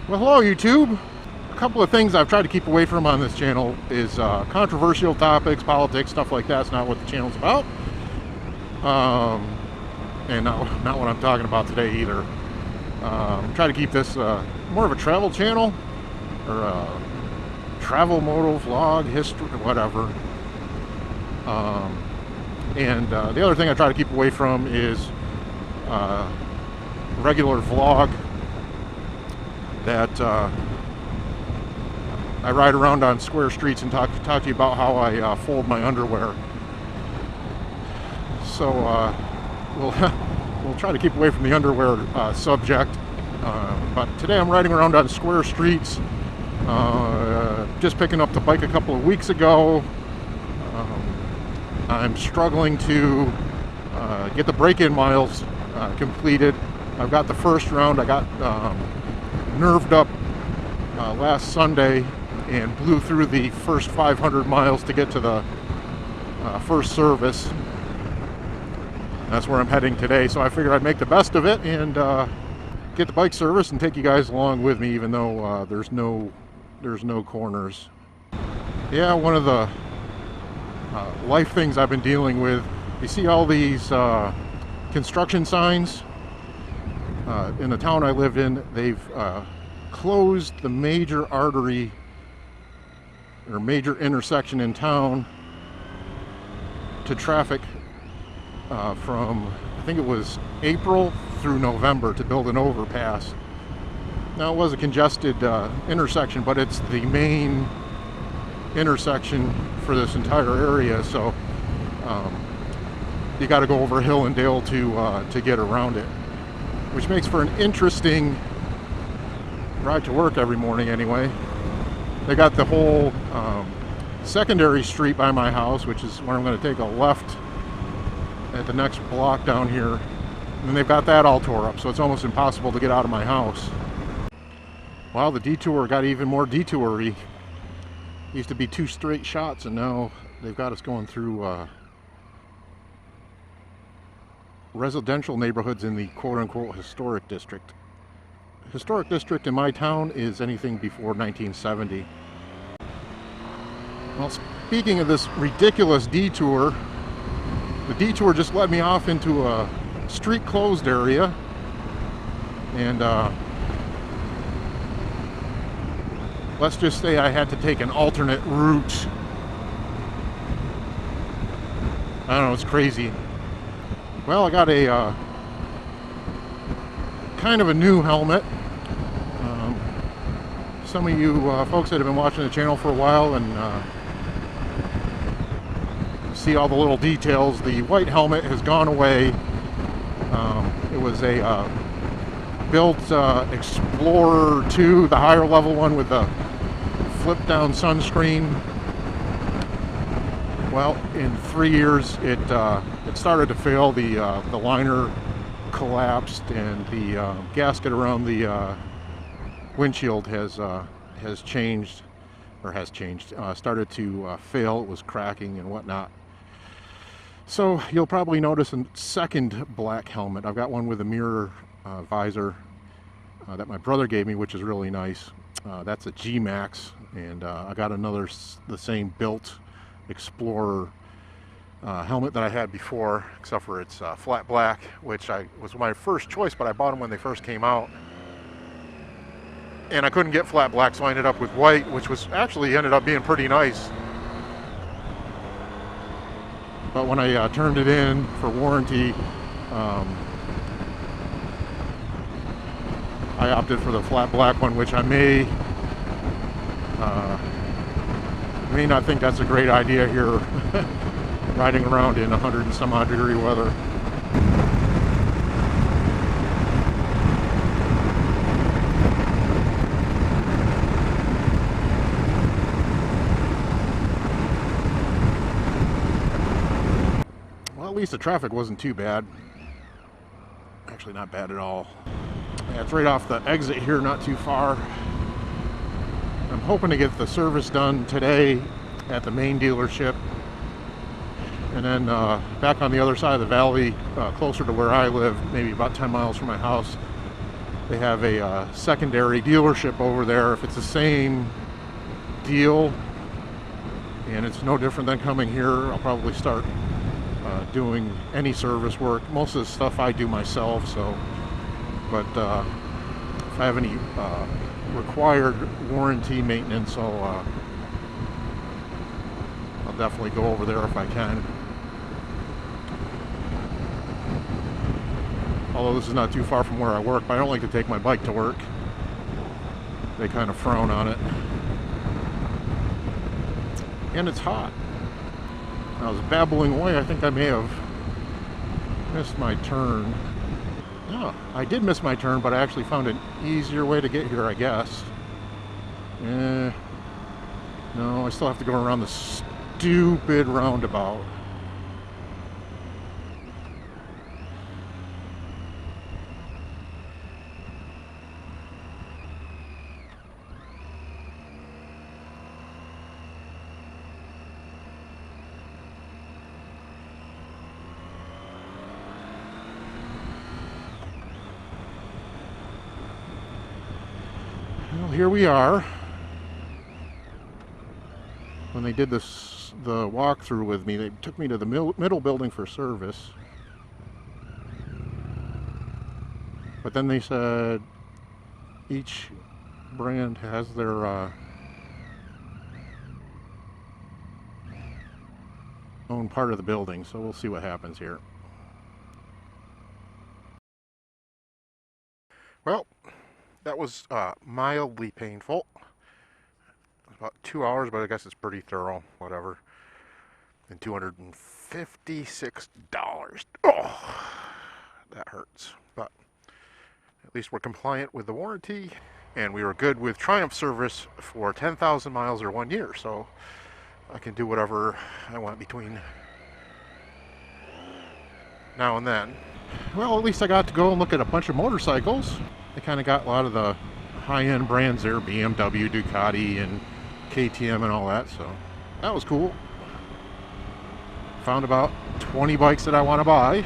Well, hello YouTube. A couple of things I've tried to keep away from on this channel is controversial topics, politics, stuff like that. It's not what the channel's about. And not what I'm talking about today either. Try to keep this more of a travel channel, or a travel modal vlog, history, whatever. And the other thing I try to keep away from is regular vlog that I ride around on square streets and talk to you about how I fold my underwear. So we'll try to keep away from the underwear subject. But today I'm riding around on square streets, just picking up the bike a couple of weeks ago. I'm struggling to get the break-in miles completed. I've got the first round. I got nerved up last Sunday and blew through the first 500 miles to get to the first service. That's where I'm heading today, so I figured I'd make the best of it and get the bike service and take you guys along with me, even though there's no corners. Yeah, one of the life things I've been dealing with, you see all these construction signs in the town I lived in. They've closed the major artery or major intersection in town to traffic from, I think it was April through November, to build an overpass. Now, it was a congested intersection, but it's the main intersection for this entire area, so you got to go over hill and dale to get around it, which makes for an interesting ride to work every morning anyway. They got the whole secondary street by my house, which is where I'm going to take a left at the next block down here, and they've got that all tore up, so it's almost impossible to get out of my house. Wow, the detour got even more detoury. Used to be 2 straight shots, and now they've got us going through residential neighborhoods in the quote-unquote historic district. Historic district in my town is anything before 1970. Well, speaking of this ridiculous detour, the detour just led me off into a street closed area, and let's just say I had to take an alternate route. I don't know, it's crazy. Well, I got a kind of a new helmet. Some of you folks that have been watching the channel for a while and see all the little details, the white helmet has gone away. It was a built Explorer 2, the higher level one with the flip down sunscreen. Well, in 3 years it started to fail. The liner collapsed, and the gasket around the windshield has changed, started to fail. It was cracking and whatnot. So you'll probably notice a second black helmet. I've got one with a mirror visor that my brother gave me, which is really nice. That's a G-Max, and I got another, the same built Explorer helmet that I had before, except for it's flat black, which was my first choice, but I bought them when they first came out. And I couldn't get flat black, so I ended up with white, which was actually ended up being pretty nice. But when I turned it in for warranty, I opted for the flat black one, which I may not think that's a great idea here, riding around in 100 and some odd degree weather. Well, at least the traffic wasn't too bad. Actually, not bad at all. Yeah, it's right off the exit here, not too far. I'm hoping to get the service done today at the main dealership, and then back on the other side of the valley, closer to where I live, maybe about 10 miles from my house, They have a secondary dealership over there. If it's the same deal and it's no different than coming here, I'll probably start doing any service work. Most of the stuff I do myself, so, but if I have any required warranty maintenance, I'll definitely go over there if I can. Although this is not too far from where I work, but I don't like to take my bike to work. They kind of frown on it. And it's hot. I was babbling away. I think I may have missed my turn. No, I did miss my turn, but I actually found an easier way to get here, I guess. No, I still have to go around the stupid roundabout. Well, here we are. When they did the walkthrough with me, they took me to the middle building for service. But then they said each brand has their own part of the building, so we'll see what happens here. Well, that was mildly painful. About 2 hours, but I guess it's pretty thorough, whatever. And $256. Oh, that hurts. But at least we're compliant with the warranty, and we were good with Triumph service for 10,000 miles or 1 year, so I can do whatever I want between now and then. Well, at least I got to go and look at a bunch of motorcycles. They kind of got a lot of the high-end brands there, BMW, Ducati, and KTM and all that, so that was cool. Found about 20 bikes that I want to buy.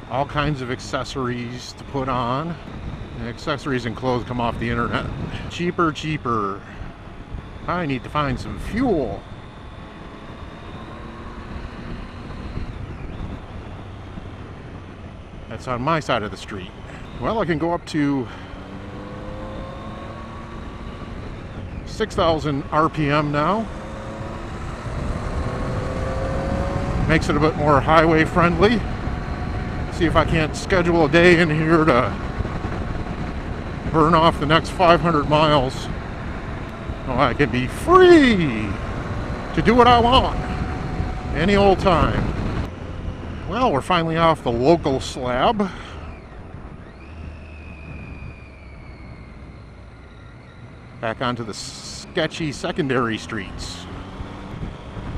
All kinds of accessories to put on. And accessories and clothes come off the internet. Cheaper, cheaper. I need to find some fuel. That's on my side of the street. Well, I can go up to 6,000 RPM now. Makes it a bit more highway friendly. See if I can't schedule a day in here to burn off the next 500 miles. So I can be free to do what I want any old time. Well, we're finally off the local slab. Back onto the sketchy secondary streets.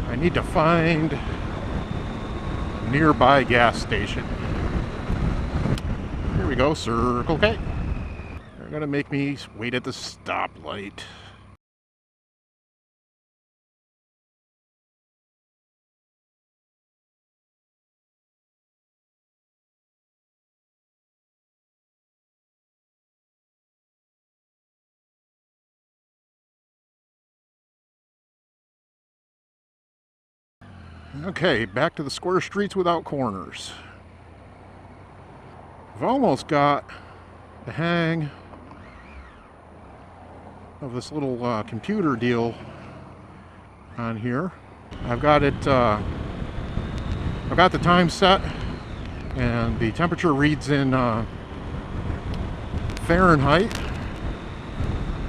I need to find a nearby gas station. Here we go, Circle K. They're gonna make me wait at the stoplight. Okay, back to the square streets without corners. I've almost got the hang of this little computer deal on here. I've got it, I've got the time set, and the temperature reads in Fahrenheit.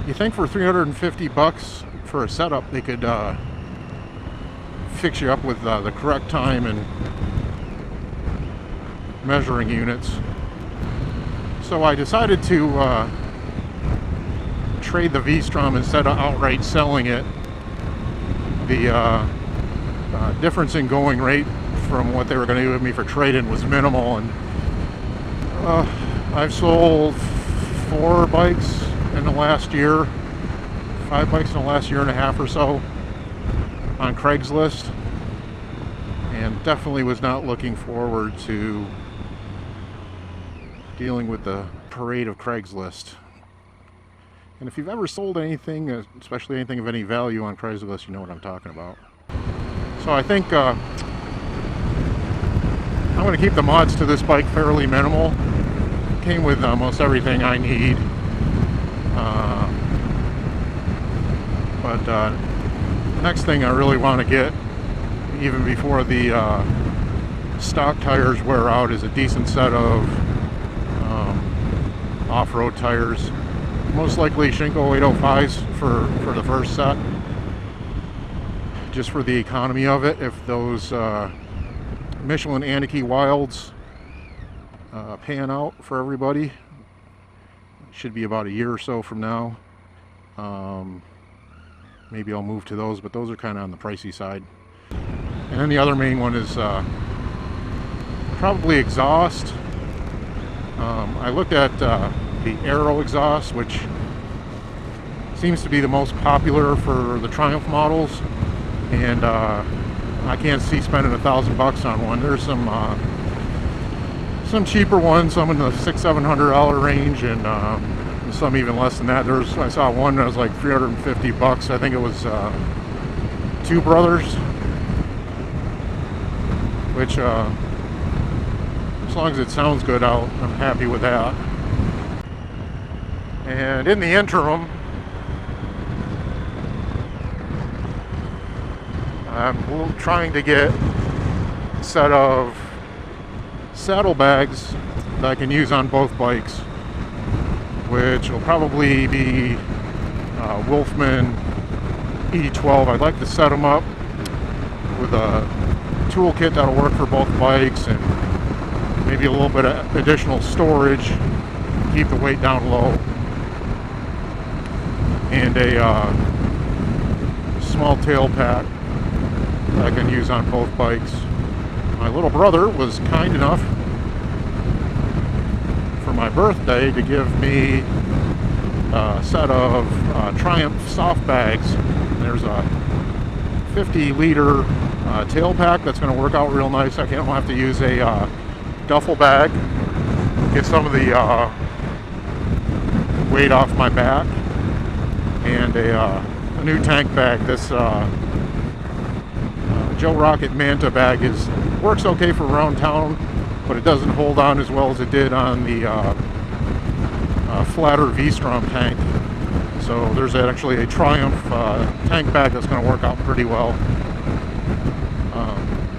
You think for $350 for a setup they could fix you up with the correct time and measuring units. So I decided to trade the V-Strom instead of outright selling it. The difference in going rate from what they were going to do with me for trade-in was minimal, and I've sold 4 bikes in the last year, 5 bikes in the last year and a half or so on Craigslist, and definitely was not looking forward to dealing with the parade of Craigslist. And if you've ever sold anything, especially anything of any value on Craigslist, you know what I'm talking about. So I think I'm going to keep the mods to this bike fairly minimal. Came with almost everything I need. But next thing I really want to get, even before the stock tires wear out, is a decent set of off-road tires. Most likely Shinko 805s for the first set, just for the economy of it. If those Michelin Anarchy Wilds pan out for everybody, it should be about a year or so from now. Maybe I'll move to those, but those are kind of on the pricey side. And then the other main one is probably exhaust. I looked at the Aero exhaust, which seems to be the most popular for the Triumph models, and I can't see spending $1,000 on one. There's some cheaper ones, some in the $600-700 range, and some even less than that. I saw one that was like $350. I think it was Two Brothers, which as long as it sounds good, I'm happy with that. And in the interim, I'm trying to get a set of saddlebags that I can use on both bikes, which will probably be Wolfman E12. I'd like to set them up with a toolkit that'll work for both bikes, and maybe a little bit of additional storage, keep the weight down low, and a small tail pack that I can use on both bikes. My little brother was kind enough for my birthday to give me a set of Triumph soft bags. There's a 50-liter tail pack that's going to work out real nice. I don't have to use a duffel bag, get some of the weight off my back, and a new tank bag. This Joe Rocket Manta bag works okay for around town, but it doesn't hold on as well as it did on the flatter V-Strom tank. So there's actually a Triumph tank bag that's going to work out pretty well.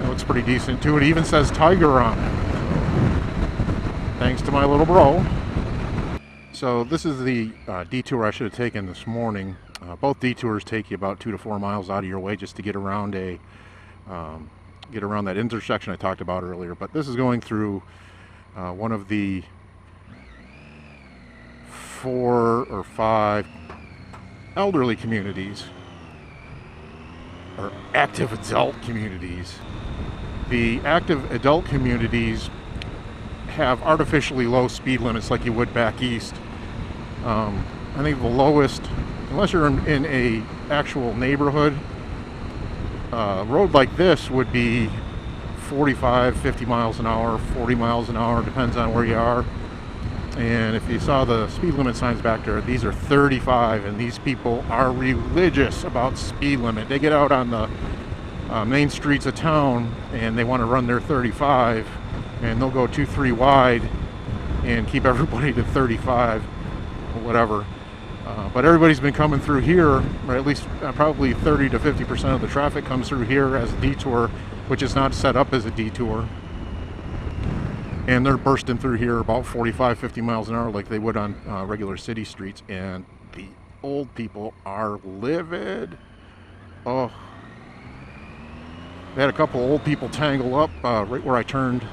It looks pretty decent too. It even says Tiger on it. Thanks to my little bro. So this is the detour I should have taken this morning. Both detours take you about 2 to 4 miles out of your way just to get around that intersection I talked about earlier. But this is going through one of the 4 or 5 elderly communities, or active adult communities. The active adult communities have artificially low speed limits like you would back east. I think the lowest, unless you're in a actual neighborhood, road like this would be 45, 50 miles an hour, 40 miles an hour, depends on where you are. And if you saw the speed limit signs back there, these are 35, and these people are religious about speed limit. They get out on the main streets of town and they want to run their 35, and they'll go 2-3 wide and keep everybody to 35 or whatever. But everybody's been coming through here, or at least probably 30 to 50% of the traffic comes through here as a detour, which is not set up as a detour. And they're bursting through here about 45, 50 miles an hour like they would on regular city streets. And the old people are livid. Oh. They had a couple old people tangle up right where I turned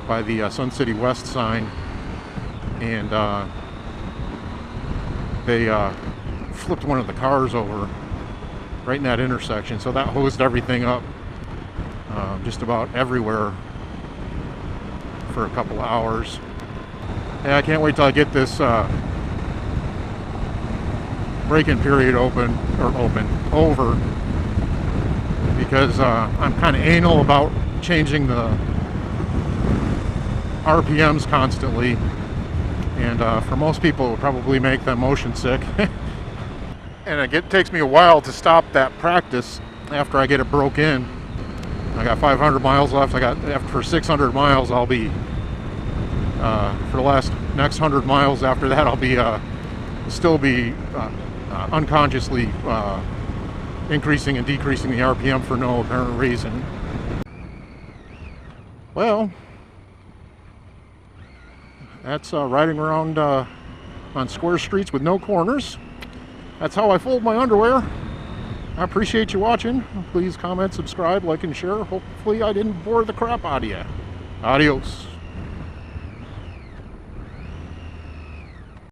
by the Sun City West sign. And they flipped one of the cars over right in that intersection. So that hosed everything up just about everywhere for a couple of hours. Yeah, I can't wait till I get this break-in period over, because I'm kind of anal about changing the RPMs constantly. And for most people, it would probably make them motion sick. And it takes me a while to stop that practice after I get it broke in. I got 500 miles left. After 600 miles, I'll be for the next 100 miles after that, I'll be still be unconsciously increasing and decreasing the RPM for no apparent reason. Well, that's riding around on square streets with no corners. That's how I fold my underwear. I appreciate you watching. Please comment, subscribe, like, and share. Hopefully I didn't bore the crap out of you. Adios.